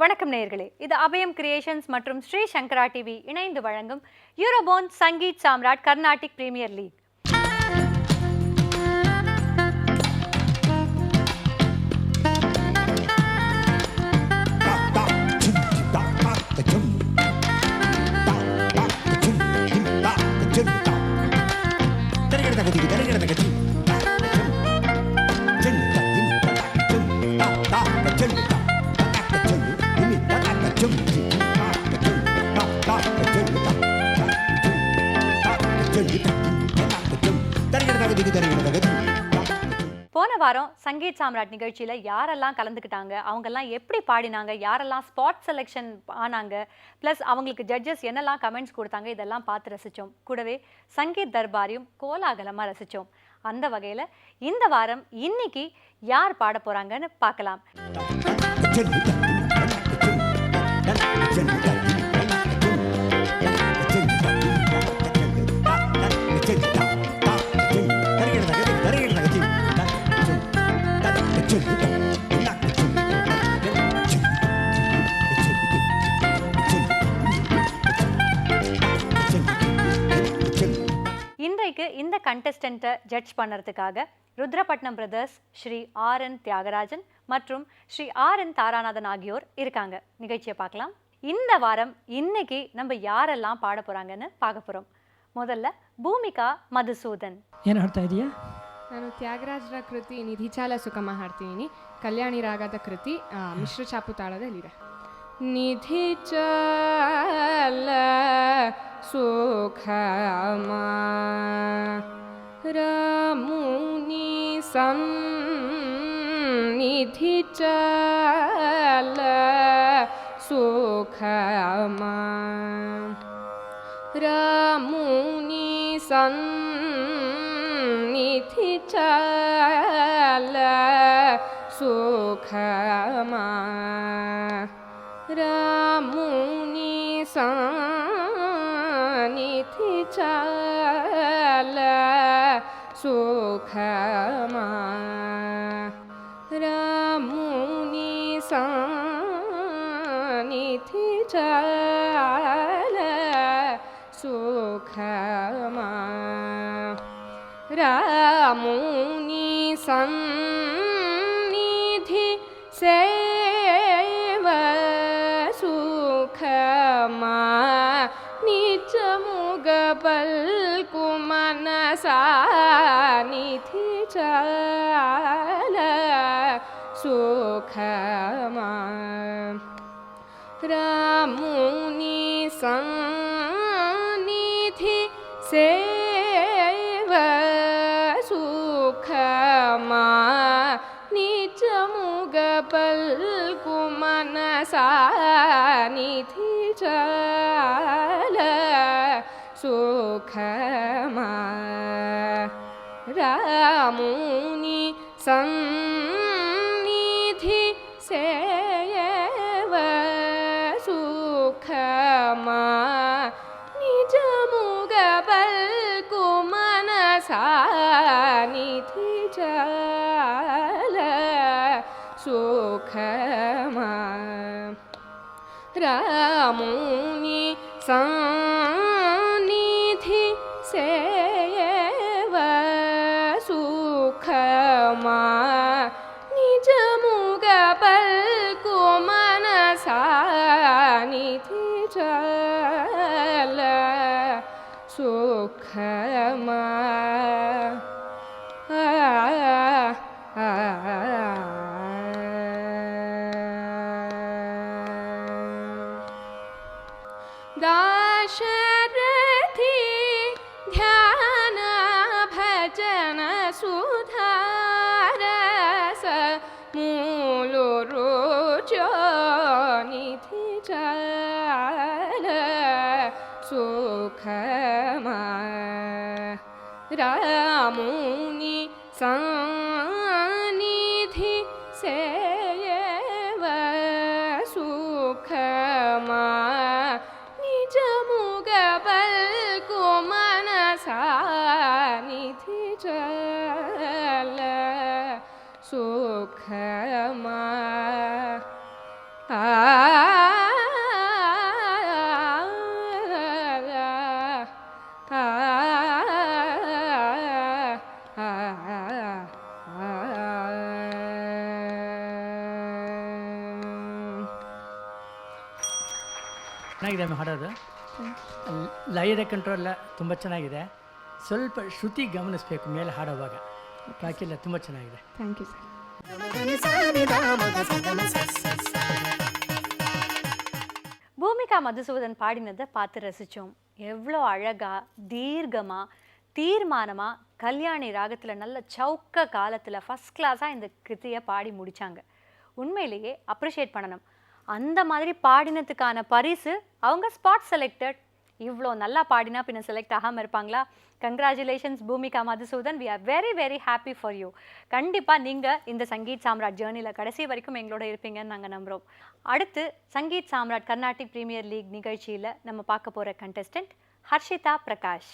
வணக்கம் நேயர்களே, இது அபயம் கிரியேஷன்ஸ் மற்றும் ஸ்ரீ சங்கரா டிவி இணைந்து வழங்கும் Eurofon Sangeet Samrat Carnatic premier league. போன வாரம் சங்கீத் சாம்ராட் நிகழ்ச்சியில் யாரெல்லாம் கலந்துக்கிட்டாங்க, அவங்கெல்லாம் எப்படி பாடினாங்க, யாரெல்லாம் ஸ்பாட் செலெக்ஷன் ஆனாங்க, ப்ளஸ் அவங்களுக்கு ஜட்ஜஸ் என்னெல்லாம் கமெண்ட்ஸ் கொடுத்தாங்க, இதெல்லாம் பார்த்து ரசித்தோம். கூடவே சங்கீத் தர்பாரையும் கோலாகலமாக ரசித்தோம். அந்த வகையில் இந்த வாரம் இன்னைக்கு யார் பாட போகிறாங்கன்னு பார்க்கலாம். இன்றைக்கு இந்த கண்டெஸ்டண்ட்டை ஜட்ஜ் பண்ணுறதுக்காக ருத்ரபட்னம் பிரதர்ஸ், ஸ்ரீ ஆர்.என். தியாகராஜன் மற்றும் ஸ்ரீ ஆர்.என். தாராநாதன் ஆகியோர் இருக்காங்க. நிகழ்ச்சியை பார்க்கலாம். இந்த வாரம் இன்னைக்கு நம்ம யாரெல்லாம் பாட போகிறாங்கன்னு பார்க்க போகிறோம். ಮೊದಲ ಭೂಮಿಕಾ ಮಧುಸೂದನ್. ಏನು ಹಾಡ್ತಾ ಇದೀಯಾ? ನಾನು ತ್ಯಾಗರಾಜರ ಕೃತಿ ನಿಧಿಚಾಲ ಸುಖಮ ಹಾಡ್ತೀನಿ. ಕಲ್ಯಾಣಿ ರಾಗದ ಕೃತಿ ಮಿಶ್ರ ಚಾಪು ತಾಳದಲ್ಲಿದೆ. ನಿಧಿಚಾಲ ಸುಖಮ ರಮುನಿ ನಿಧಿಚಾಲ ಸುಖಮ ರಮುನಿ ಸನ್ನಿಧಿಚಾಲ ಸುಖಮ ರಮುನಿ ಸನ್ನಿಧಿಚಾಲ ಸುಖಮ ರಮುನಿ ಸನ್ನಿಧಿಚಾಲ ಸುಖಮ ರಾಮುನಿ ಸನ್ನಿಧಿ ಸೇವ ಸುಖಮ ನಿಜ ಮುಗ ಬಲ್ಕು ಮನಸ ನಿಧಿ ಚಾಲ ಸುಖಮ ರಾಮುನಿ ಸನ್ನಿಧಿ ಸೇವ ಸುಖಮ ನಿಜ ಮುಗ ಬಲ್ಕು ಮನಸ ನಿಧಿ ಚಾಲ ಸುಖಮ ರಾಮುನಿ ಸನ್ನಿಧಿ ಸೇವ ಸುಖಮ ನಿಜ ಮುಗ ಬಲ್ಕು ಮನಸ ನಿಧಿ ಚಾಲ ಸುಖಮ ರಾಮುನಿ ಸನ್ನಿಧಿ ಸೇವ ಸುಖಮ ನಿಜ ಮುಗ ಬಲ್ಕು ಮನಸ ನಿಧಿ ಚಾಲ ಸುಖಮ ದಾಶರಥಿ ಧ್ಯಾನ ಭಜನ ಸುಧಾರಸ ಮೂಲು ರುಚೋ ನಿಧಿ ಚಾಲ ಸುಖಮ ರಾಮುನಿ ಸನ್ನಿಧಿ ಸೇವ ಸುಖಮ ನಿಜ ಮುಗ ಬಲ್ಕು ಮನಸ ನಿಧಿ ಚಾಲ ಸುಖಮ ಚೆನ್ನಾಗಿದೆ ಹಾಡೋದು. ಲಯದ ಕಂಟ್ರೋಲ್ ತುಂಬ ಚೆನ್ನಾಗಿದೆ. ಸ್ವಲ್ಪ ಶ್ರುತಿ ಗಮನಿಸಬೇಕು ಮೇಲೆ ಹಾಡೋವಾಗ, ಬಾಕಿಲ್ಲ ತುಂಬ ಚೆನ್ನಾಗಿದೆ. Thank you sir. Bhoomika Madhusudan பாடினதை பார்த்து ரசித்தோம். எவ்வளோ அழகாக தீர்க்கமாக தீர்மானமாக கல்யாணி ராகத்தில் நல்ல சவுக்க காலத்தில் ஃபஸ்ட் கிளாஸாக இந்த கிருத்தியை பாடி முடித்தாங்க. உண்மையிலேயே அப்ரிஷியேட் பண்ணணும். அந்த மாதிரி பாடினதுக்கான பரிசு அவங்க ஸ்பாட் செலக்டட். இவ்வளோ நல்லா பாடினா பின்ன செலக்ட் ஆகாமல் இருப்பாங்களா? Congratulations Bhumika Madhusudan, we are very very happy for you. கண்டிப்பாக நீங்கள் இந்த சங்கீத் சாம்ராட் ஜேர்னியில் கடைசி வரைக்கும் எங்களோட இருப்பீங்கன்னு நாங்கள் நம்புகிறோம். அடுத்து சங்கீத் சாம்ராட் கர்நாடிக் பிரீமியர் லீக் நிகழ்ச்சியில் நம்ம பார்க்க போகிற contestant Harshitha Prakash.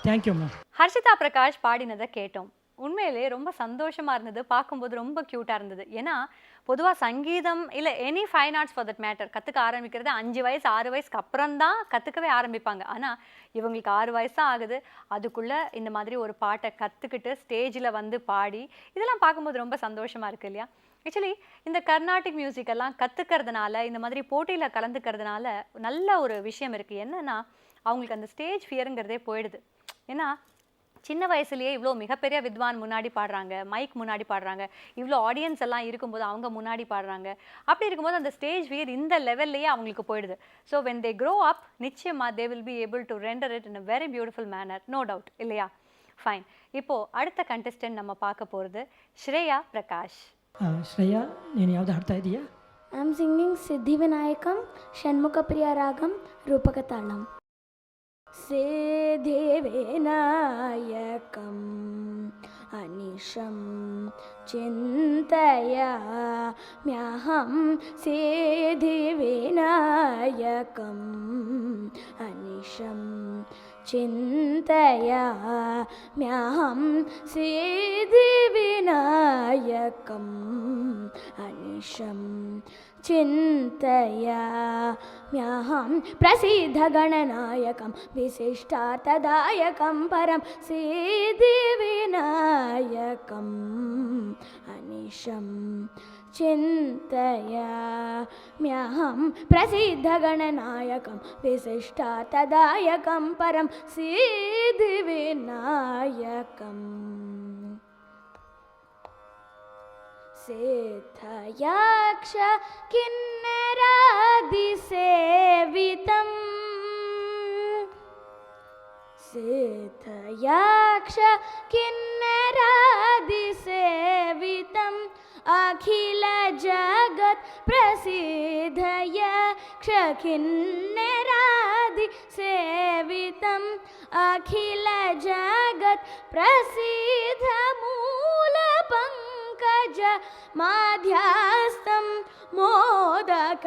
Thank you ma'am. Harshitha Prakash பாடினதை கேட்டோம். உண்மையிலே ரொம்ப சந்தோஷமாக இருந்தது, பார்க்கும்போது ரொம்ப க்யூட்டாக இருந்தது. ஏன்னா பொதுவாக சங்கீதம் இல்லை any fine arts for that matter கற்றுக்க ஆரம்பிக்கிறது 5 வயசு 6 வயசுக்கு அப்புறம் தான் கற்றுக்கவே ஆரம்பிப்பாங்க. ஆனால் இவங்களுக்கு 6 வயசு தான் ஆகுது. அதுக்குள்ளே இந்த மாதிரி ஒரு பாட்டை கற்றுக்கிட்டு ஸ்டேஜில் வந்து பாடி இதெல்லாம் பார்க்கும்போது ரொம்ப சந்தோஷமாக இருக்குது இல்லையா? ஆக்சுவலி இந்த கர்நாடிக் மியூசிக் எல்லாம் கற்றுக்கிறதுனால, இந்த மாதிரி போட்டியில் கலந்துக்கிறதுனால நல்ல ஒரு விஷயம் இருக்குது. என்னென்னா அவங்களுக்கு அந்த ஸ்டேஜ் ஃபியருங்கிறதே போயிடுது. ஏன்னா சின்ன வயசுலேயே இவ்வளோ மிகப்பெரிய வித்வான் முன்னாடி பாடுறாங்க, மைக் முன்னாடி பாடுறாங்க, இவ்வளோ ஆடியன்ஸ் எல்லாம் இருக்கும்போது அவங்க முன்னாடி பாடுறாங்க. அப்படி இருக்கும்போது அந்த ஸ்டேஜ் ஃபியர் இந்த லெவல்லையே அவங்களுக்கு போயிடுது. So when they grow up நிச்சயமாக they will be able to render it in a very beautiful manner, no doubt இல்லையா? ஃபைன். இப்போது அடுத்த கண்டெஸ்டன்ட் நம்ம பார்க்க போகிறது ஸ்ரேயா பிரகாஷ். ಶ್ರೇಯಾ, ನೀನು ಯಾವ್ದು ಹಾಡ್ತಾ ಇದೀಯಾ? I am singing Siddhivinayakam Shanmukhapriya ರಾಗಂ ರೂಪಕತಾಳಂ. सिद्धिविनायकम् अनिशं चिन्तयाम्यहं सिद्धिविनायकम् अनिशं चिन्तयाम्यहं सिद्धिविनायकम् अनिशं चिन्तयाम्यहं प्रसिद्धगणनायकं विशिष्टार्थदायकं परं सिद्धिविनायकम् अनिशं चिन्तयाम्यहं प्रसिद्धगणनायकं विशिष्टार्थदायकं परं सिद्धिविनायकम्. सिद्धयक्ष किन्नरादिसेवितं सिद्धयक्ष किन्नरादिसेवितम् अखिल जगत् प्रसिद्ध यक्ष किन्नरादिसेवितम् अखिल जगत् प्रसिद्ध मूलपङ्कज माध्यास्तं मोदकहासं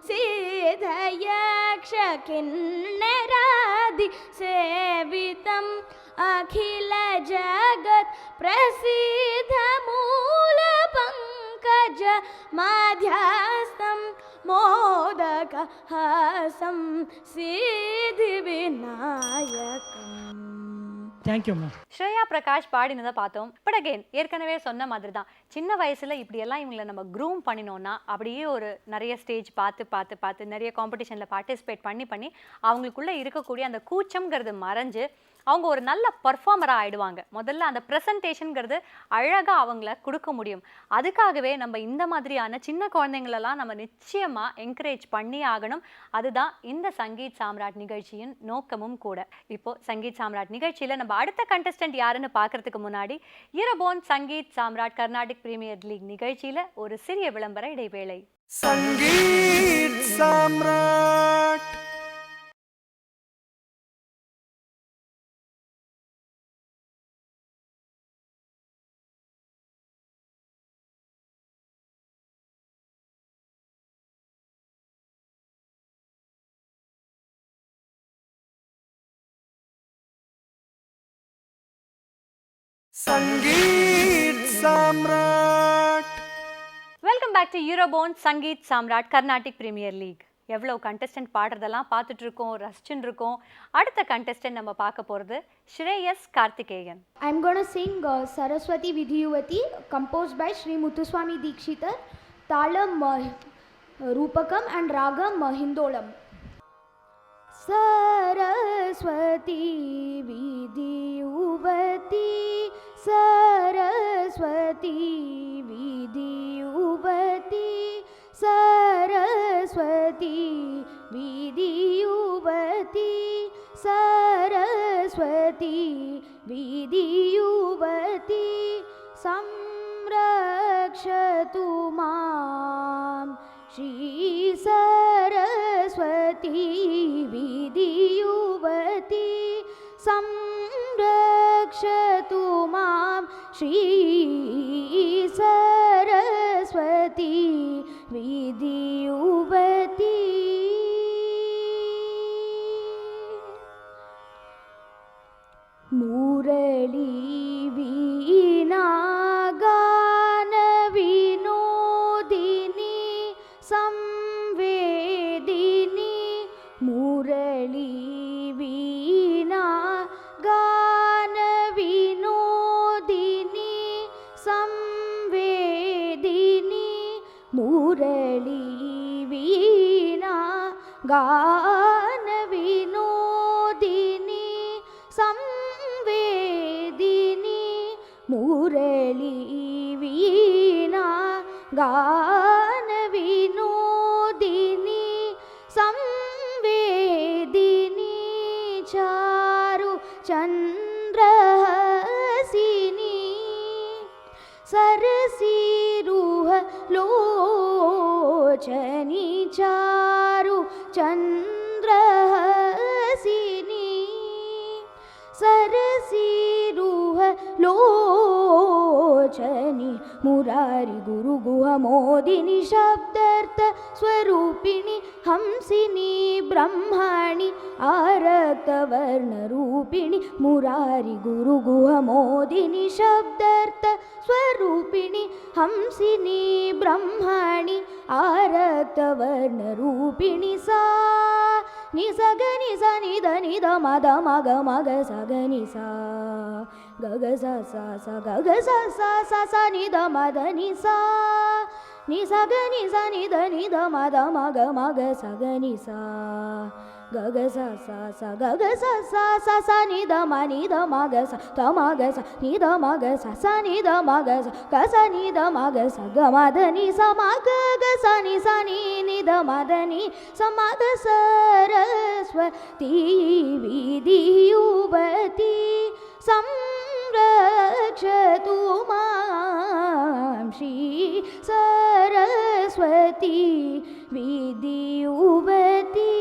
सिद्धयक्ष किन्नरादिसेवितम् अखिल जगत् प्रसिद्ध मूलपङ्कज माध्यास्तं मोदकहासं सिद्धिविनायकम्. Thank you ma'am. ஸ்ரேயா பிரகாஷ் பாடினதை பார்த்தோம். பட் அகெயின் ஏற்கனவே சொன்ன மாதிரி தான், சின்ன வயசில் இப்படியெல்லாம் இவங்களை நம்ம க்ரூம் பண்ணினோன்னா அப்படியே ஒரு நிறைய ஸ்டேஜ் பார்த்து நிறைய காம்படிஷனில் பார்ட்டிசிபேட் பண்ணி அவங்களுக்குள்ளே இருக்கக்கூடிய அந்த கூச்சம்ங்கிறது மறைஞ்சு அவங்க ஒரு நல்ல பர்ஃபார்மராக ஆயிடுவாங்க. முதல்ல அந்த ப்ரெசன்டேஷனுங்கிறது அழகாக அவங்கள கொடுக்க முடியும். அதுக்காகவே நம்ம இந்த மாதிரியான சின்ன குழந்தைங்களெல்லாம் நம்ம நிச்சயமாக என்கரேஜ் பண்ணி ஆகணும். அதுதான் இந்த சங்கீத் சாம்ராட் நிகழ்ச்சியின் நோக்கமும் கூட. இப்போ சங்கீத் சாம்ராட் நிகழ்ச்சியில் நம்ம அடுத்த கண்டஸ்டன்ட் யாருன்னு பார்க்கறதுக்கு முன்னாடி Eurofon Sangeet Samrat Carnatic premier league நிகழ்ச்சியில் ஒரு சிறிய விளம்பர இடைவேளை. Sangeet Samrat Sangeet Samrat welcome back to Eurofon Sangeet Samrat Carnatic premier league. எவ்வளோ கண்டஸ்டன்ட் பாடுறதெல்லாம் பார்த்துட்டு இருக்கோம், ரசிச்சுட்டு இருக்கோம். அடுத்த கண்டஸ்டன்ட் நம்ம பார்க்க போகிறது Shreyas Karthikeyan. I'm going to sing Saraswati Vidhiyuvati, composed by Sri Muthuswami Dikshitar, Talam Rupakam and Ragam Hindolam. Saraswati Vidhiyuvati, Saraswati Vidhiyuvati, Saraswati Vidhiyuvati, Saraswati Vidhiyuvati, Samrakshatu Mam Shri Saraswati Vidhiyuvati, Samrakshatu Mam Shri Saraswati Vidhiyuvati. Murali Veena Gana Vinodini Samvedini, Murali Veena Gana Vinodini Samvedini, Murali Veena Gana Vinodini Samvedini, Murali Veena Gana Vinodini Samvedini, Charu Chandrahasini, Sarasiruha Lochani, Charu Chandrahasini, Sarasiruha Lochani, Murari Guru Guha Modini, Shabdartha Swarupini, Hamsini Brahmani, Arakta Varna Rupini, Murari Guru Guha Modini, Shabdartha Swarupini, Hamsini Brahmani, Arakta Varna Rupini, Sa Nisa Ganisa Nida Nida Mada Maga Maga Sa Ganisa Gaga Sa Sa Sa Gaga Sa Sa Sa Sa Nida Mada Nisa Nisa Ganisa Nida Nida Mada Maga Maga Sa Ganisa Gaga Sa Sa Sa Gaga Sa Sa Sa Sa Nida Ma Nida Maga Sa Ta Maga Sa Nida Maga Sa Sa Nida Maga Sa Ga Sa Nida Maga Sa Ga Mada Ni Sa Maga Ga Sa Ni Sa Ni Nida Mada Ni Sa Maga Saraswati Vidhiyuvati, Samrakshatu Mam Shri Saraswati Vidhiyuvati.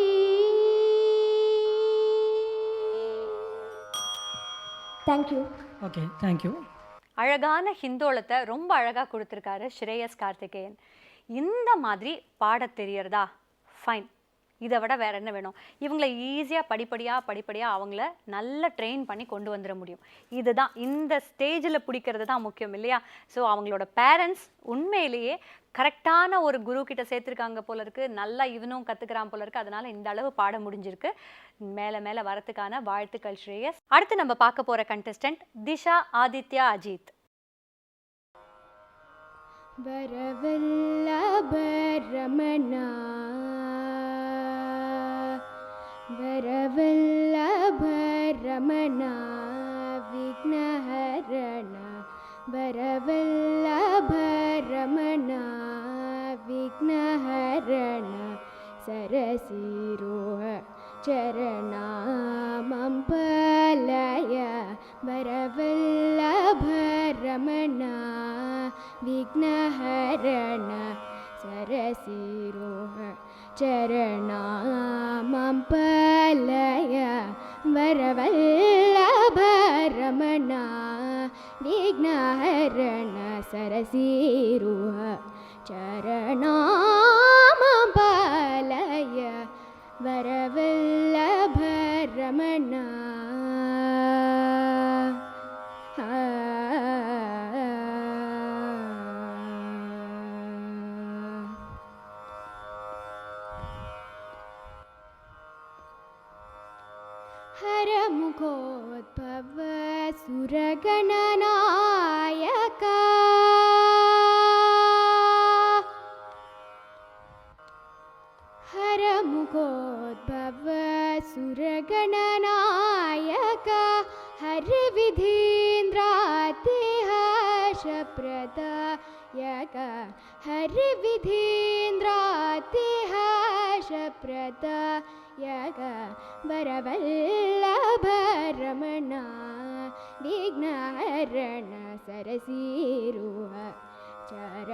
Thank you. Okay, thank you. அழகான ஹிந்தோளத்தை ரொம்ப அழகாக கொடுத்துருக்காரு ஸ்ரேயஸ் கார்த்திகேயன். இந்த மாதிரி பாடத் தெரியறதா? Fine. இதை விட வேறு என்ன வேணும்? இவங்களை ஈஸியாக படிப்படியாக அவங்கள நல்லா ட்ரெயின் பண்ணி கொண்டு வந்துட முடியும். இதுதான் இந்த ஸ்டேஜில் பிடிக்கிறது தான் முக்கியம் இல்லையா? ஸோ அவங்களோட பேரண்ட்ஸ் உண்மையிலேயே கரெக்டான ஒரு குரு கிட்ட சேர்த்துருக்காங்க போல இருக்கு. நல்லா இவனும் கற்றுக்கிறான் போல இருக்கு. அதனால இந்த அளவு பாட முடிஞ்சிருக்கு. மேலே மேலே வரத்துக்கான வாழ்த்துக்கள் ஸ்ரேயஸ். அடுத்து நம்ம பார்க்க போகிற கண்டஸ்டன்ட் திஷா ஆதித்யா அஜித். வரவல்லபரமணா வரவல்லபரமணா ರಮಣ ವಿಘ್ನಹರಣ ವರವಲ್ಲಭ ರಮಣ ವಿಘ್ನಹರಣ ಸರಸಿರೋಹ ಚರಣಾಮಂಪಲಯ ವರವಲ್ಲಭ ರಮಣ ವಿಘ್ನಹರಣ ಸರಸಿರೋಹ ಚರಣಾಮಂಪಲಯ ವರವಲ್ಲಭ ರಮಣ ವಿಘ್ನಹರಣ ಸರಸಿರೋಹ ಚರಣಾಮಂಪಲಯ ವರವಲ್ಲಭ ರಮಣ ಹರಮುಖೋದ್ಭವ ಸುರಗಣನಾಯಕ ಹರಮುಖೋದ್ಭವ ಸುರಗಣನಾಯಕ ಹರಿವಿಧೀಂದ್ರಾತಿಹರ್ಷಪ್ರದಾಯಕ ಹರಿವಿಧೀಂದ್ರಾತಿಹರ್ಷಪ್ರದಾಯಕ ವರವಲ್ಲಭ ರಮಣ ವಿಘ್ನಹರಣ ಸರಸಿರೋಹ ಚರಣಾಮಂಪಲಯ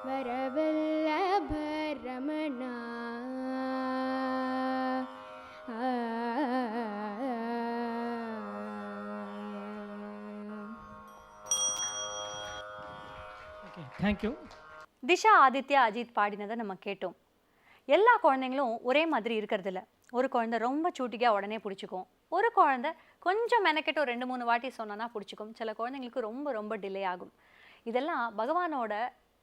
ವರವಲ್ಲಭ ರಮಣ ஓகே தேங்க்யூ. திஷா ஆதித்யா அஜித் பாடினதை நம்ம கேட்டோம். எல்லா குழந்தைங்களும் ஒரே மாதிரி இருக்கிறதில்ல. ஒரு குழந்தை ரொம்ப சூட்டிக்காக உடனே பிடிச்சிக்கும், ஒரு குழந்தை கொஞ்சம் மெனக்கெட்டு ஒரு 2-3 வாட்டி சொன்னா பிடிச்சிக்கும், சில குழந்தைங்களுக்கு ரொம்ப ரொம்ப டிலே ஆகும். இதெல்லாம் பகவானோட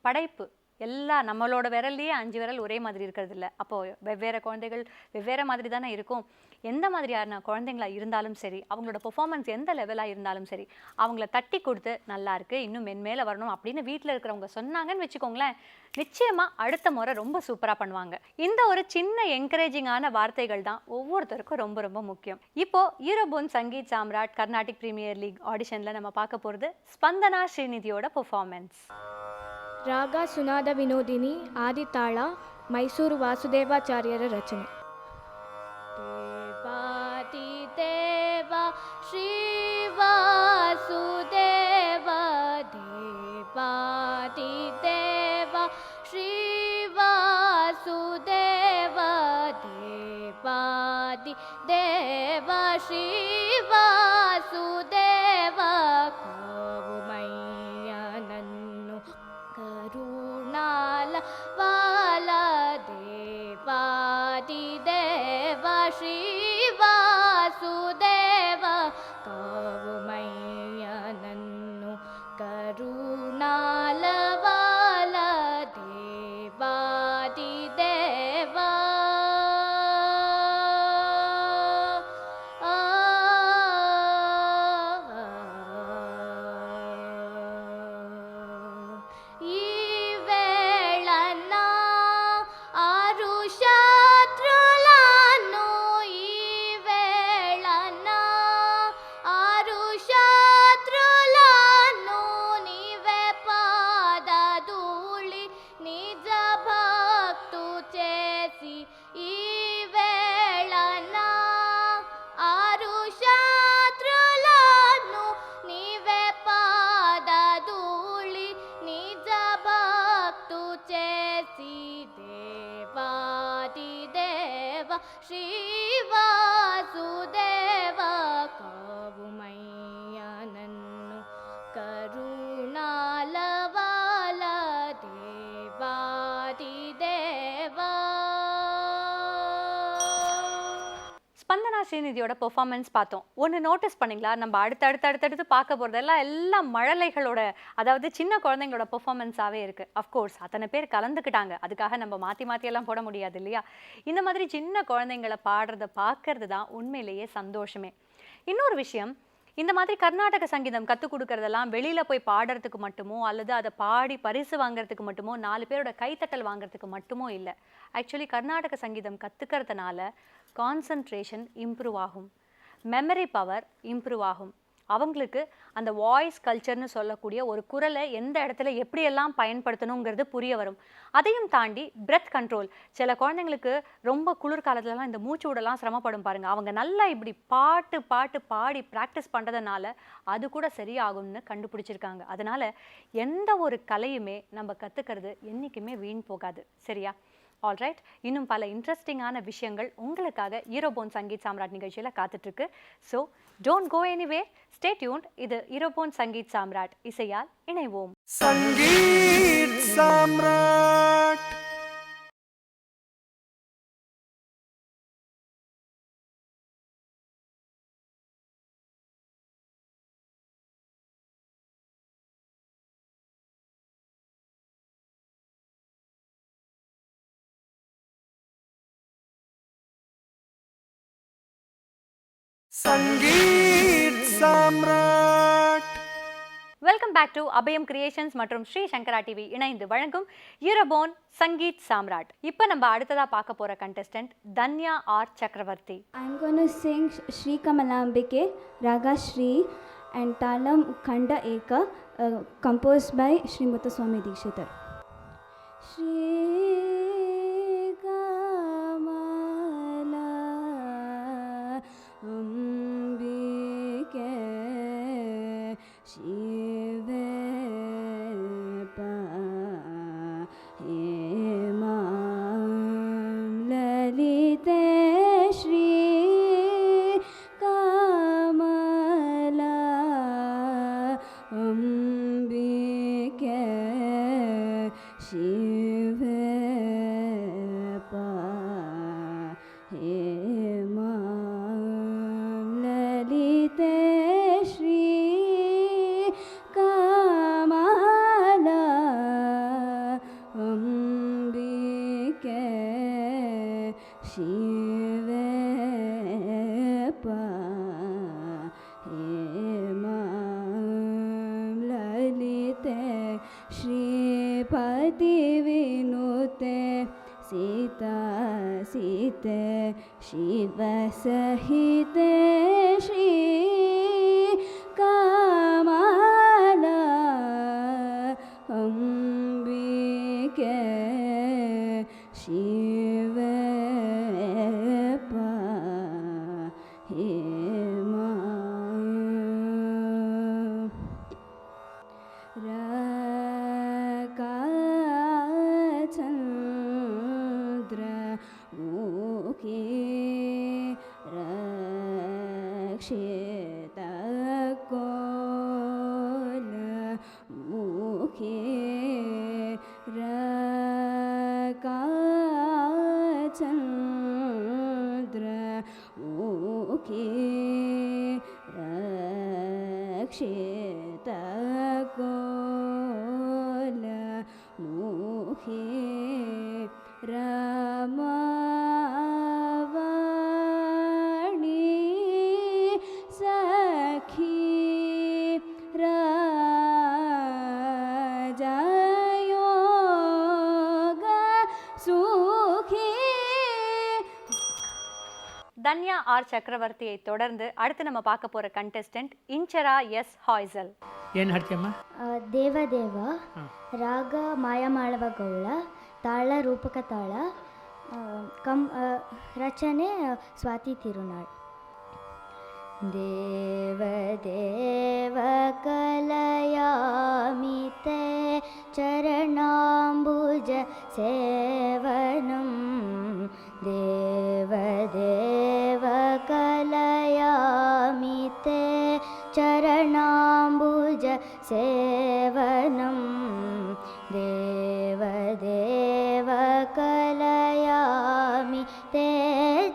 படைப்பு. எல்லா நம்மளோட விரல்லையே 5 விரல் ஒரே மாதிரி இருக்கிறது இல்லை. அப்போது வெவ்வேறு குழந்தைகள் வெவ்வேறு மாதிரி தானே இருக்கும். எந்த மாதிரியான குழந்தைங்களா இருந்தாலும் சரி, அவங்களோட பெர்ஃபார்மன்ஸ் எந்த லெவலாக இருந்தாலும் சரி, அவங்கள தட்டி கொடுத்து நல்லா இருக்கு, இன்னும் மென்மேலே வரணும் அப்படின்னு வீட்டில் இருக்கிறவங்க சொன்னாங்கன்னு வச்சுக்கோங்களேன், நிச்சயமாக அடுத்த முறை ரொம்ப சூப்பராக பண்ணுவாங்க. இந்த ஒரு சின்ன என்கரேஜிங்கான வார்த்தைகள் தான் ஒவ்வொருத்தருக்கும் ரொம்ப ரொம்ப முக்கியம். இப்போ ஈரோபோன் சங்கீத் சாம்ராட் கர்நாடிக் பிரீமியர் லீக் ஆடிஷனில் நம்ம பார்க்க போகிறது ஸ்பந்தனா ஸ்ரீநிதியோட பெர்ஃபார்மன்ஸ். ರಾಗ ಸುನಾದ ವಿನೋದಿನಿ ಆದಿತಾಳ ಮೈಸೂರು ವಾಸುದೇವಾಚಾರ್ಯರ ರಚನೆ. ದೇವಾದಿ ದೇವ ಶ್ರೀ ವಾಸುದೇವ ದೇವಾದಿ ದೇವ ಶ್ರೀ ವಾಸುದೇವ ದೇವಾದಿ ದೇವ ಶ್ರೀ ವಾಸುದೇವ ಕಾವುಮಯ್ಯನನ್ನು ಕರುಣಾಲ ವಾಲ ದೇವಾದಿ ದೇವ ಶ್ರೀ ವಾಸುದೇವ ಕಾವುಮಯ್ಯನನ್ನು ಕರುಣಾಲ ವಾಲ ದೇವಾದಿ ದೇವ ಈ ವೇಳನ ಆರು ಶತ್ರುలను ಈ ವೇಳನ ಆರು ಶತ್ರುలను ನೀವೇ ಪಾದಧೂಳಿ ನಿಜ ಭಕ್ತು చేసి ಈ ವೇಳನ ಆರು ಶತ್ರುలను ನೀವೇ ಪಾದಧೂಳಿ ನಿಜ ಭಕ್ತು చేసి ದೇವಾದಿ ದೇವ ಶ್ರೀ ವಾಸುದೇವ ಕಾವುಮಯ್ಯನನ್ನು ಕರುಣಾಲ ವಾಲ ದೇವಾದಿ ದೇವ. ஸ்பந்தனா ஸ்ரீநிதியோட பெர்ஃபார்மன்ஸ் பார்த்தோம். ஒன்று நோட்டீஸ் பண்ணிங்களா, நம்ம அடுத்தடுத்து பார்க்க போகிறதெல்லாம் எல்லாம் மழலைகளோட, அதாவது சின்ன குழந்தைங்களோட பெர்ஃபார்மன்ஸாகவே இருக்குது. அஃப்கோர்ஸ் அத்தனை பேர் கலந்துக்கிட்டாங்க, அதுக்காக நம்ம மாற்றியெல்லாம் போட முடியாது இல்லையா. இந்த மாதிரி சின்ன குழந்தைங்களை பாடுறத பார்க்கறது தான் உண்மையிலேயே சந்தோஷமே. இன்னொரு விஷயம், இந்த மாதிரி கர்நாடக சங்கீதம் கற்றுக் கொடுக்கறதெல்லாம் வெளியில் போய் பாடுறதுக்கு மட்டுமோ அல்லது அதை பாடி பரிசு வாங்குறதுக்கு மட்டுமோ 4 பேரோட கைத்தட்டல் வாங்குறதுக்கு மட்டுமோ இல்லை. ஆக்சுவலி கர்நாடக சங்கீதம் கற்றுக்கிறதுனால கான்சன்ட்ரேஷன் இம்ப்ரூவ் ஆகும், மெமரி பவர் இம்ப்ரூவ் ஆகும். அவங்களுக்கு அந்த வாய்ஸ் கல்ச்சர்னு சொல்லக்கூடிய ஒரு குரலை எந்த இடத்துல எப்படியெல்லாம் பயன்படுத்தணுங்கிறது புரிய வரும். அதையும் தாண்டி பிரெத் கண்ட்ரோல். சில குழந்தைங்களுக்கு ரொம்ப குளிர்காலத்துலலாம் இந்த மூச்சு விடலாம் சிரமப்படும் பாருங்க. அவங்க நல்லா இப்படி பாட்டு பாடி ப்ராக்டிஸ் பண்ணுறதுனால அது கூட சரியாகும்னு கண்டுபிடிச்சிருக்காங்க. அதனால எந்த ஒரு கலையுமே நம்ம கற்றுக்கிறது என்றைக்குமே வீண் போகாது. சரியா? ஆல்ரைட், இன்னும் பல இன்ட்ரெஸ்டிங்கான விஷயங்கள் உங்களுக்காக ஈரோபோன் சங்கீத் சாம்ராட் நிகழ்ச்சியில் காத்துட்ருக்கு. So don't go anywhere, stay tuned. இது ஈரோபோன் சங்கீத் சாம்ராட், இசையால் இணைவோம். संगीत Samrat Sangeet Samrat welcome back to Abhayam creations மற்றும் ஸ்ரீ சங்கரா டிவி இணைந்து வழங்கும் ஈரோபோன் சங்கீத் சாம்ராட். இப்போ நம்ம அடுத்ததாக பார்க்க போகிற கண்டெஸ்டன்ட் தன்யா ஆர் சக்கரவர்த்தி. I'm going to sing Shri Kamalambike, Raga Shri and Talam Khanda Eka, composed by Shri Muthuswami Dikshitar. Shri Kamala Ambike Shive Lalite Shri Kamala Ambike Shive Lalite Shri Kamala Ambike Shive Lalite Shripati Vinute Sita Site Shiva Sahite Shri Kamala Ambike Shiva Chandra Mukhi Rakshita Kola Mukhi Chandra Mukhi Rakshita Kola Mukhi Ramavani Sakhi Rajayoga Sukhi. Dhanya R சக்கரவர்த்தியை தொடர்ந்து அடுத்து நம்ம பார்க்க போகிற contestant இன்ச்சரா S ஹாய்சல். ಏನು ಹಾಡ್ತೀಯಮ್ಮ? ದೇವದೇವ, ರಾಗ ಮಾಯಮಾಳವ ಗೌಳ, ತಾಳ ರೂಪಕ ತಾಳ, ರಚನೆ ಸ್ವಾತಿ ತಿರುನಾಳ್. ದೇವದೇವ ಕಲಯಾಮಿತೆ ಚರಣಾಂಬುಜ ಸೇವನಂ, ದೇವದೇವ ಕಲಯಾಮಿತೆ ಚರಣಾಂಬುಜ ಸೇವನಂ, ದೇವದೇವ ಕಲಯಾಮಿ ತೇ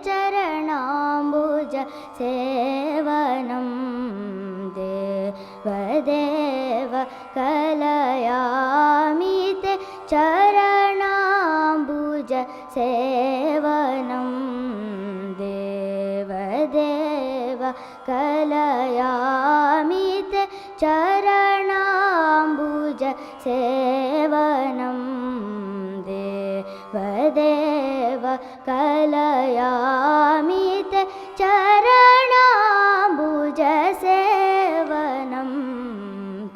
ಚರಣಾಂಬುಜ ಸೇವನಂ, ದೇವದೇವ ಕಲಯಾಮಿ ತೇ ಚರಣಾಂಬುಜ ಸೇವನಂ, ದೇವದೇವ ಕಲಯಾಮಿ ತೇ ಚರಣಾಂಬುಜ ಸೇವನಂ, ದೇವದೇವ कलयामि ते चरणाम्बुजसेवनं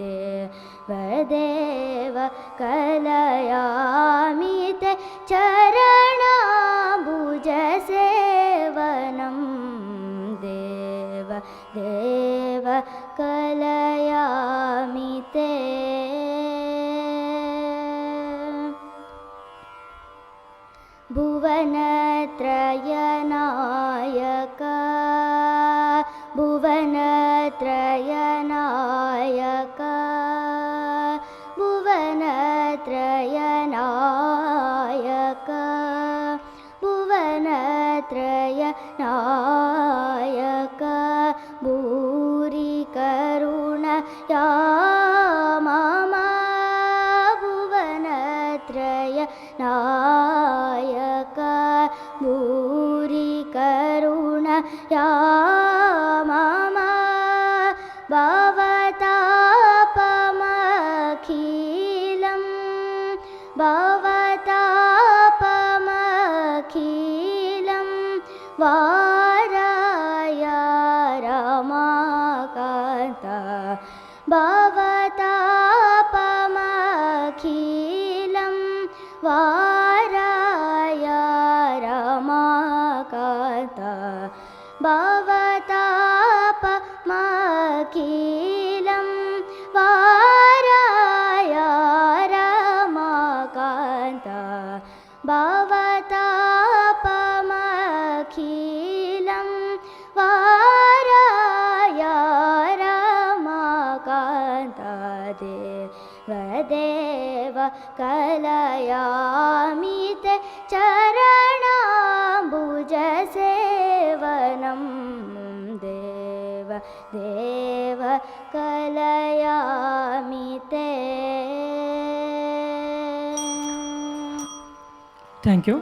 देवदेव कलयामि ते चरणाम्बुजसेवनं देव कलयामि ते भुवनत्रयनायक भुवनत्रयनायक भुवनत्रयनायक भुवनत्रयनायक भूरि करुणया मम भुवनत्रयनायक भूरि करुणया मम भवतापमखिलं भवतापमखिलं वाराय रमाकान्त भवतापमखिलं वाराय रमाकान्त भवतापमखिलं वाराय रमाकान्त भवतापमखिलं वाराय रमाकान्त देवदेव कलयामि ते चरणाम्बुजसेवनं देव कलयामि ते ಥ್ಯಾಂಕ್ ಯು.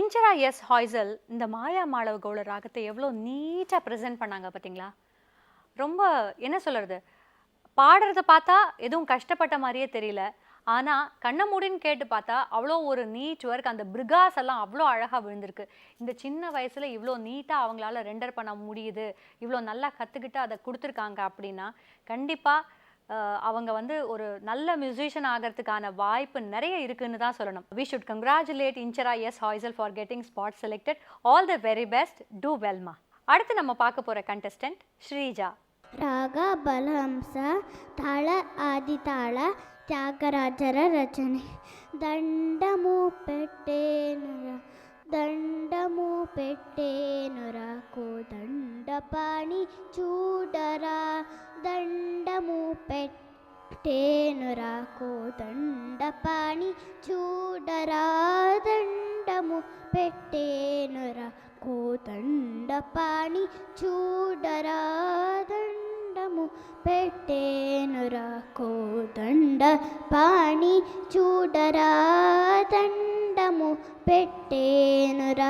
இன்சரா எஸ் ஹாய்சல் இந்த மாயா மாளவகோட ராகத்தை எவ்வளோ நீட்டாக ப்ரெசென்ட் பண்ணாங்க பார்த்தீங்களா? ரொம்ப என்ன சொல்கிறது, பாடுறத பார்த்தா எதுவும் கஷ்டப்பட்ட மாதிரியே தெரியல. ஆனால் கண்ணை மூடின்னு கேட்டு பார்த்தா அவ்வளோ ஒரு நீட் ஒர்க், அந்த பிரிகாஸ் எல்லாம் அவ்வளோ அழகாக விழுந்திருக்கு. இந்த சின்ன வயசில் இவ்வளோ நீட்டாக அவங்களால ரெண்டர் பண்ண முடியுது, இவ்வளோ நல்லா கற்றுக்கிட்டு அதை கொடுத்துருக்காங்க அப்படின்னா கண்டிப்பாக அவங்க வந்து ஒரு நல்ல மியூசிஷியன் ஆகிறதுக்கான வாய்ப்பு நிறைய இருக்குன்னு தான் சொல்லணும். We should congratulate Inchara S Hoysala for getting spot selected. All the very best, to வெல்மா. அடுத்து நம்ம பார்க்க போகிற கண்டஸ்டன்ட் ஸ்ரீஜா. ರಾಗ ಬಲಹಂಸ, ತಾಳ ಆದಿತಾಳ, ತ್ಯಾಗರಾಜರ ರಚನೆ. ದಂಡಮು ಪೆಟ್ಟೇನುರ ದಂಡಮು ಪೆಟ್ಟೇನುರ ಕೋದಂಡಪಾಣಿ ಚೂಡರ ದಂಡಮು ಪೆಟ್ಟೇನುರ ಕೋದಂಡಪಾಣಿ ಚೂಡರ ದಂಡಮು ಪೆಟ್ಟೇನುರ ಕೋದಂಡಪಾಣಿ ಚೂಡರ ದಂಡಮು ಪೆಟ್ಟೇನುರ ಕೋದಂಡಪಾಣಿ ಚೂಡರ ದಂಡಮು ಪೆಟ್ಟೇನುರ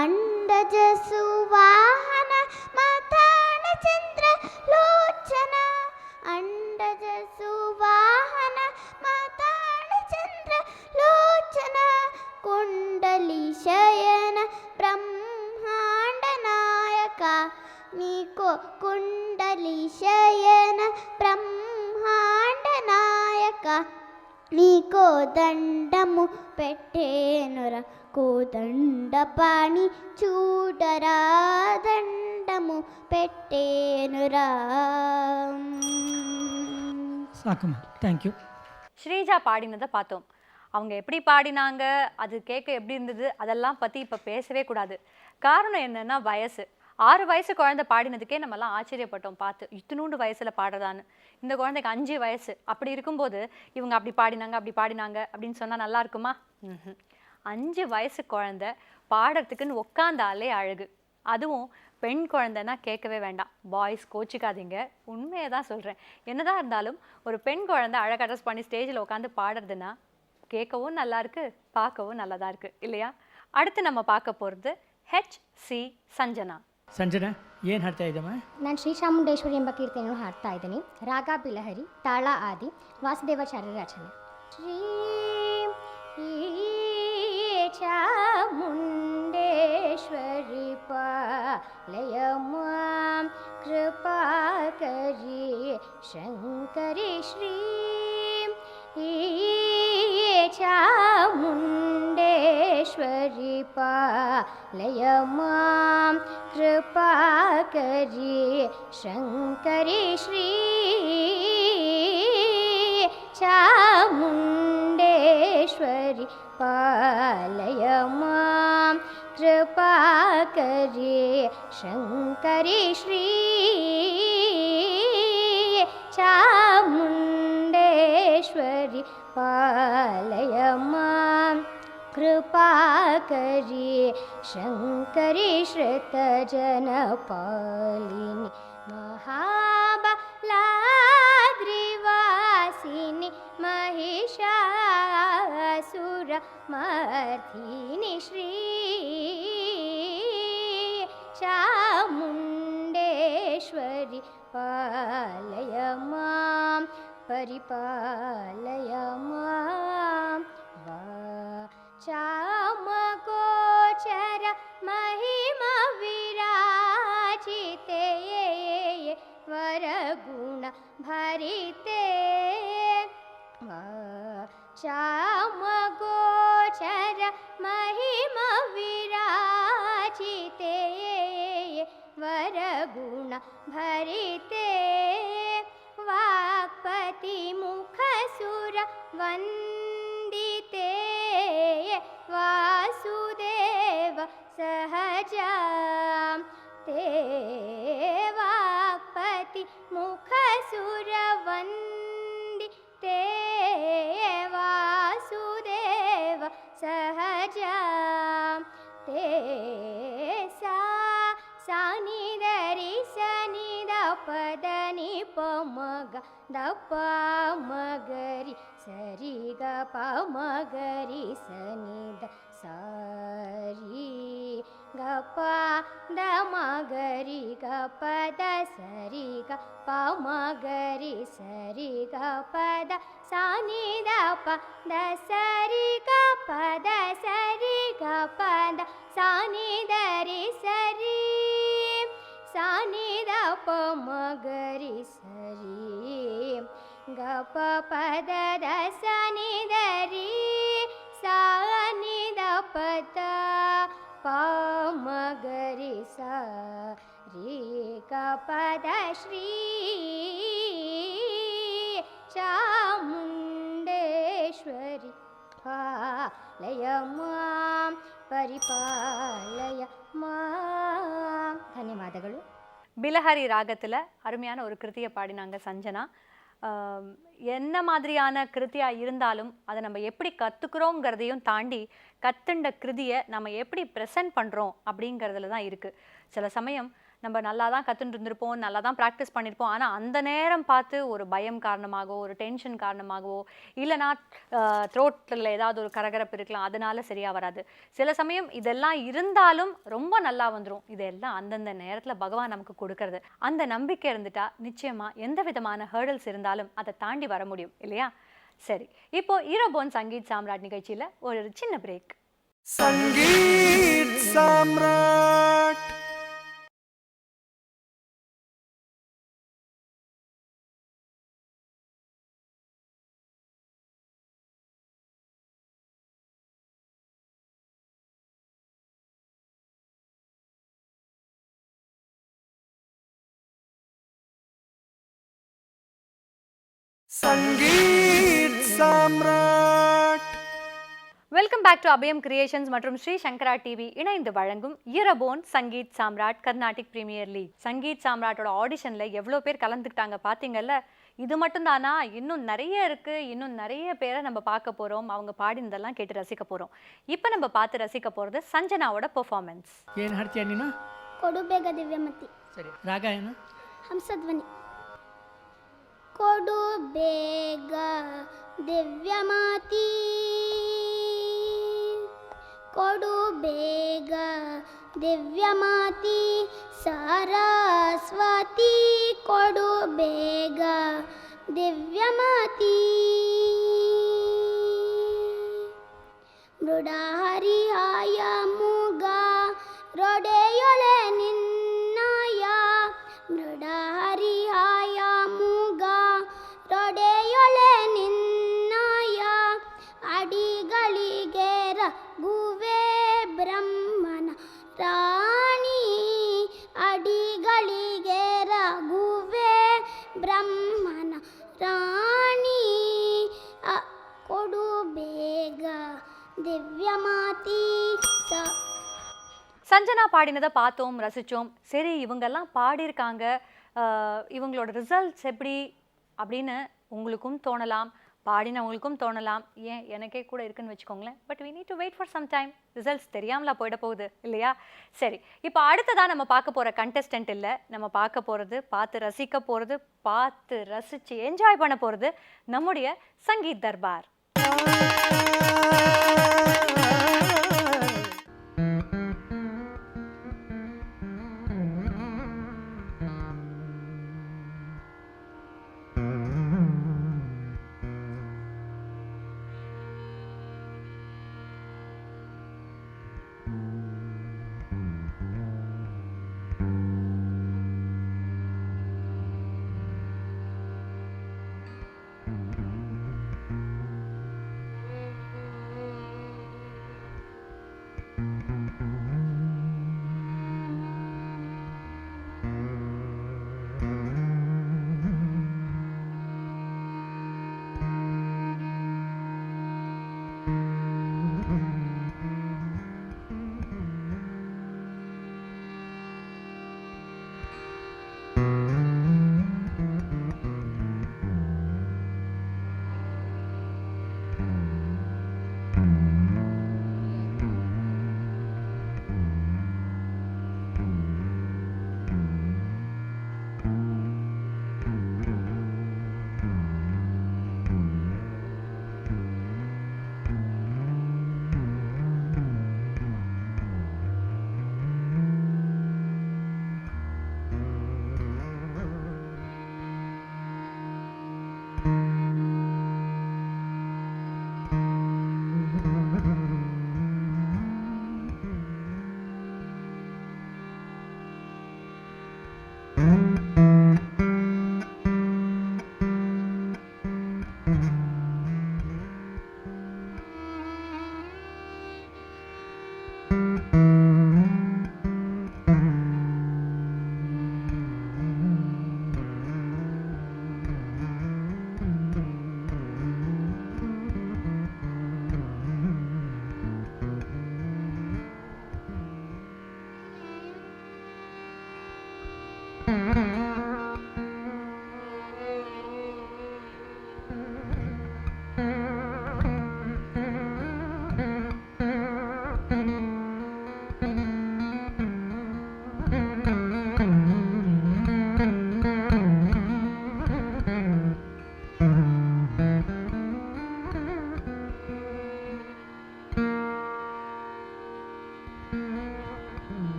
ಅಂಡಜ ಸುವಾಹನ ಮಾತಾಣ ಚಂದ್ರ ಲೋಚನ ಅಂಡಜ ಸುವಾಹನ ಮಾತಾಣ ಚಂದ್ರ ಲೋಚನ ಕುಂಡಲಿ ಶಯನ ಬ್ರಹ್ಮಾಂಡ ನಾಯಕ ನೀಕೋ ಕುಂಡಲಿ ಶಯನ ಬ್ರಹ್ಮಾಂಡ ನಾಯಕ ನೀಕೋ ದಂಡಮು ಪೆಟ್ಟೇನುರ ಕೋದಂಡಪಾಣಿ ಚೂಡರ ದಂಡಮು ಪೆಟ್ಟೇನುರ. ಸಾಕಮ್ಮ, ಥ್ಯಾಂಕ್ ಯು. ஸ்ரீஜா பாடினதை பார்த்தோம். அவங்க எப்படி பாடினாங்க, அது கேட்க எப்படி இருந்தது, அதெல்லாம் பற்றி இப்போ பேசவே கூடாது. காரணம் என்னென்னா வயசு. 6 வயசு குழந்தை பாடினதுக்கே நம்மலாம் ஆச்சரியப்பட்டோம் பார்த்து, இத்தினூண்டு வயசில் பாடுறதான்னு. இந்த குழந்தைக்கு 5 வயசு. அப்படி இருக்கும்போது இவங்க அப்படி பாடினாங்க அப்படின்னு சொன்னால் நல்லா இருக்குமா? 5 வயசு குழந்தை பாடுறதுக்குன்னு உட்காந்தாலே அழகு. அதுவும் பெண் குழந்தைன்னா கேட்கவே வேண்டாம். பாய்ஸ் கோச்சிக்காதீங்க, உண்மையை தான் சொல்கிறேன். என்னதான் இருந்தாலும் ஒரு பெண் குழந்தை அழகாக ட்ரெஸ் பண்ணி ஸ்டேஜில் உட்காந்து பாடுறதுன்னா கேட்கவும் நல்லா இருக்கு, பார்க்கவும் நல்லதாக இருக்குது இல்லையா? அடுத்து நம்ம பார்க்க போகிறது ஹெச்.சி. சஞ்சனா. ಸಂಜನಾ ಏನು ಹಾಡ್ತಾ ಇದ್ದಮ್ಮ? ನಾನು ಶ್ರೀ ಚಾಮುಂಡೇಶ್ವರಿ ಎಂಬ ಕೀರ್ತನೆಯನ್ನು ಹಾಡ್ತಾ ಇದ್ದೀನಿ. ರಾಗ ಬಿಲಹರಿ, ತಾಳ ಆದಿ, ವಾಸುದೇವಾಚಾರ್ಯರ ರಚನೆ. ಶ್ರೀ ಚಾಮುಂಡೇಶ್ವರಿ ಪಾಲಯ ಮಾಂ ಕೃಪಾಕರಿ ಶಂಕರಿ ಶ್ರೀ ಚಾಮುಂಡೇಶ್ವರಿ ಪಾಲಯ ಮಾಂ ಕೃಪಾಕರಿ ಶಂಕರಿ ಶ್ರೀ ಚಾಮುಂಡೇಶ್ವರಿ ಪಾಲಯ ಮಾಂ ಕೃಪಾಕರಿ ಶಂಕರಿ ಶ್ರೀ ಚಾಮುಂಡೇಶ್ವರಿ ಪಾಲಯ ಮಾಂ ಕೃಪಾಕರಿ ಶಂಕರಿ ಶ್ರುತಜನಪಾಲಿನಿ ಮಹಾಬಲಾದ್ರಿವಾಸಿನಿ ಮಹಿಷಾಸುರ ಮರ್ದಿನಿ ಶ್ರೀ ಚಾಮುಂಡೇಶ್ವರಿ ಪಾಲಯ ಮಾಂ ಪರಿಪಾಲಯ ಮಾಂ ಚಾಮಗೋಚರ ಮಹಿಮ ವಿರಾಜಿತೆ ವರಗುಣ ಭರಿತೆ ಚಾಮಗೋಚರ ಮಹಿಮ ವಿರಾಜಿತೆ ವರಗುಣ ಭರಿತೆ ವಾಕ್ಪತಿ ಮುಖಸುರ ವಂದಿತೆ ವಾಸುದೇವ ಸಹಜ ते वाक्पति मुखसुर वन्दिते वासुदेव सहजा ते सानिदरि सनिद पदनि पमग दप मगरि सरि ग पमगरि सनिद सारी ग प द मगरि ग पद सरि ग प मगरि सरि ग पद सानि द प द सरि ग पद सरि ग पद सानि द रि सरि सानि द प मगरि सरि ग प पद द सानि द रि सानि द पद प मगरि सा रि ग पद श्री ಚಾಮುಂಡೇಶ್ವರಿ ಪಾಲಯ ಮಾಂ ಪರಿಪಾಲಯ ಮಾಂ. ಧನ್ಯವಾದಗಳು. பிலஹரி ராகத்தில் அருமையான ஒரு கிருத்தியை பாடினாங்க சஞ்சனா. என்ன மாதிரியான கிருத்தியாக இருந்தாலும் அதை நம்ம எப்படி கற்றுக்குறோங்கிறதையும் தாண்டி கற்றுண்ட கிருதியை நம்ம எப்படி ப்ரெசென்ட் பண்ணுறோம் அப்படிங்கிறதுல தான் இருக்குது. சில சமயம் நம்ம நல்லா தான் கற்றுட்டு இருந்திருப்போம், நல்லா தான் ப்ராக்டிஸ் பண்ணியிருப்போம், ஆனால் அந்த நேரம் பார்த்து ஒரு பயம் காரணமாகவோ ஒரு டென்ஷன் காரணமாகவோ இல்லைனா த்ரோட்டில் ஏதாவது ஒரு கரகரப்பு இருக்கலாம், அதனால சரியாக வராது. சில சமயம் இதெல்லாம் இருந்தாலும் ரொம்ப நல்லா வந்துடும். இதெல்லாம் அந்தந்த நேரத்தில் பகவான் நமக்கு கொடுக்கறது. அந்த நம்பிக்கை இருந்துட்டா நிச்சயமாக எந்த விதமான ஹேர்டல்ஸ் இருந்தாலும் அதை தாண்டி வர முடியும் இல்லையா? சரி, இப்போ ஈரோபோன் சங்கீத் சாம்ராட் நிகழ்ச்சியில் ஒரு சின்ன பிரேக். संगीत Samrat Sangeet Samrat welcome back to Abhayam creations மற்றும் ஸ்ரீ சங்கரா டிவி இணைந்து வழங்கும் ஈரோபோன் சங்கீத் சாம்ராட் கர்நாடிக் பிரீமியர் லீக். சங்கீத் சாம்ராட்டோட ஆடிஷனில் எவ்வளோ பேர் கலந்துக்கிட்டாங்க பார்த்தீங்கல்ல. இது மட்டும் தானா, இன்னும் நிறைய இருக்குது. இன்னும் நிறைய பேரை நம்ம பார்க்க போகிறோம். அவங்க பாடினதெல்லாம் கேட்டு ரசிக்க போகிறோம். இப்போ நம்ம பார்த்து ரசிக்க போகிறது சஞ்சனாவோட பெர்ஃபார்மன்ஸ். ಏನು ಹಾಡ್ತೀಯ ನೀನು? ಕೊಡು ಬೇಗ ದಿವ್ಯಮತಿ. ಸರಿ, ರಾಗ ಏನು? ಹಂಸಧ್ವನಿ. ಕೊಡು ಬೇಗ ದಿವ್ಯಮತಿ, ಕೊಡು ಬೇಗ ದಿವ್ಯಮಾತಿ ಸರಸ್ವತಿ ಕೊಡು ಬೇಗ ದಿವ್ಯಮಾತಿ ಮೃಡಹರಿಹಾಯ ಮೂಗ ರೊಡೆಯೊಳೆ ನಿನ್ನಯ ಮೃಡಹರಿಹಾಯ ಮೂಗ ರೊಡೆಯೊಳೆ ನಿನ್ನಯ ಅಡಿಗಳಿಗೆ ರಘುವೆ ಬ್ರಹ್ಮನ ರಾಣಿ ಅಡಿಗಳಿಗೆ ರಘುವೆ ಬ್ರಹ್ಮನ ರಾಣಿ ಕೊಡು ಬೇಗ திவ்யமாதி சஞ்சனா பாடினதை பார்த்தோம், ரசித்தோம். சரி, இவங்கெல்லாம் பாடியிருக்காங்க, இவங்களோட ரிசல்ட்ஸ் எப்படி அப்படின்னு உங்களுக்கும் தோணலாம், பாடினவங்களுக்கும் தோணலாம், ஏன் எனக்கே கூட இருக்குன்னு வச்சுக்கோங்களேன். But we need to wait for some time. Results தெரியாமலா போயிட போகுது இல்லையா? சரி, இப்போ அடுத்ததான் நம்ம பார்க்க போகிற கண்டெஸ்டன்ட் இல்லை, நம்ம பார்க்க போகிறது, பார்த்து ரசிக்க போகிறது, பார்த்து ரசித்து என்ஜாய் பண்ண போகிறது நம்முடைய சங்கீத் தர்பார்.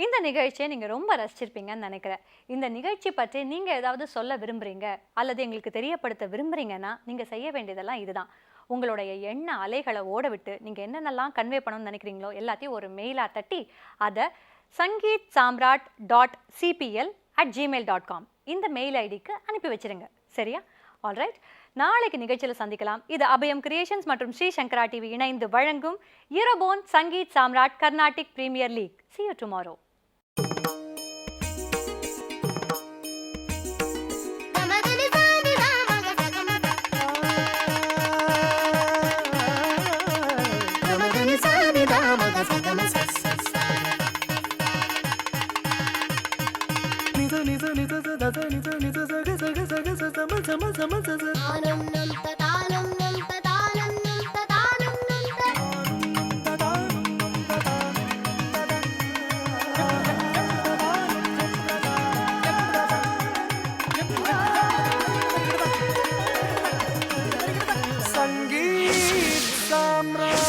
இந்த நிகழ்ச்சியை நீங்கள் ரொம்ப ரசிச்சிருப்பீங்கன்னு நினைக்கிறேன். இந்த நிகழ்ச்சி பற்றி நீங்கள் ஏதாவது சொல்ல விரும்புகிறீங்க அல்லது எங்களுக்கு தெரியப்படுத்த விரும்புகிறீங்கன்னா நீங்கள் செய்ய வேண்டியதெல்லாம் இதுதான். உங்களுடைய எண்ண அலைகளை ஓட விட்டு நீங்கள் என்னென்னலாம் கன்வே பண்ணணும்னு நினைக்கிறீங்களோ எல்லாத்தையும் ஒரு மெயிலாக தட்டி அதை sangeetsamrat.cpl@gmail.com இந்த மெயில் ஐடிக்கு அனுப்பி வச்சிருங்க. சரியா? ஆல்ரைட், நாளைக்கு நிகழ்ச்சியில் சந்திக்கலாம். இது அபயம் கிரியேஷன்ஸ் மற்றும் ஸ்ரீ சங்கரா டிவி இணைந்து வழங்கும் Eurofon Sangeet Samrat Carnatic premier league. See you tomorrow. संगीत सम्राट